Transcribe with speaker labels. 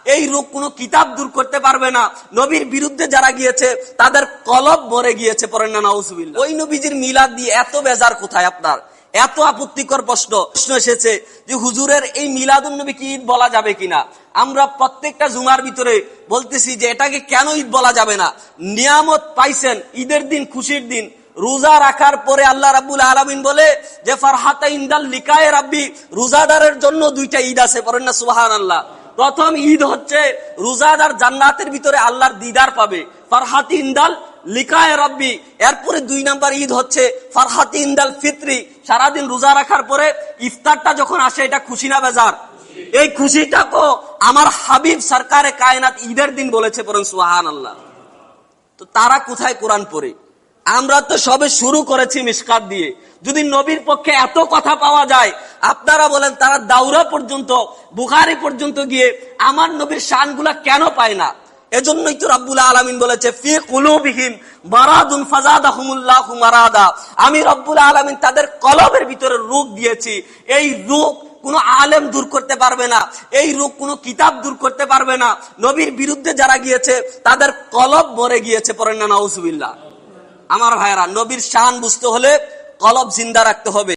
Speaker 1: এই রোগ কোনো কিতাব দূর করতে পারবে না। নবীর বিরুদ্ধে যারা গিয়েছে তাদের কলব মরে গিয়েছে, পড়েন না নাউজুবিল্লাহ। ওই নবীজির মিলাদ দিয়ে এত বেজার কোথায় আপনার? এত আপত্তিকর প্রশ্ন এসেছে যে হুজুরের এই মিলাদুন নবী কি ঈদ বলা যাবে কিনা। আমরা প্রত্যেকটা জুমার ভিতরে বলতেছি যে এটাকে কেন ঈদ বলা যাবে না। নিয়ামত পাইছেন, ঈদের দিন, খুশির দিন, রোজা রাখার পরে আল্লাহ রাব্বুল আলামিন বলে যে ফারহাতা ইনদাল লিকায়ে রাব্বি, রোজাদারের জন্য দুইটা ঈদ আছে, পড়েন না সুবহানাল্লাহ। প্রথম ঈদ হচ্ছে রোজাদার জান্নাতের ভিতরে আল্লাহর দিদার পাবে, ফারহাতি ইনদাল লিকায়ে রাব্বি। এরপরে 2 নাম্বার ঈদ হচ্ছে ফারহাতি ইনদাল ফিতরি, সারাদিন রোজা রাখার পরে ইফতারটা যখন আসে, এটা খুশি না বেজার? এই খুশিটাকে আমার হাবিব সরকারে কায়নাত ঈদের দিন বলেছে, পড়েন সুবহানাল্লাহ। তো তারা কোথায় কোরআন পড়ে? আমরা তো সবে শুরু করেছি মিশকাত দিয়ে। যদি নবীর পক্ষে এত কথা পাওয়া যায়, আপনারা বলেন তারা দাউরা পর্যন্ত, বুখারী পর্যন্ত গিয়ে আমার নবীর শানগুলা কেন পায় না? এজন্যই তো রাব্বুল আলামিন বলেছে ফি কুলুবিহিম মারাদুন ফাজাদাহুমুল্লাহু মারাদা, আমি রব্বুল আলামিন তাদের কলবের ভিতরে রোগ দিয়েছি। এই রোগ কোন আলেম দূর করতে পারবে না, এই রোগ কোন কিতাব দূর করতে পারবে না। নবীর বিরুদ্ধে যারা গিয়েছে তাদের কলব মরে গিয়েছে, পড়েন না নাউজুবিল্লাহ। আমার ভাইরা, নবীর শান বুঝতে হলে কলব জিন্দা রাখতে হবে।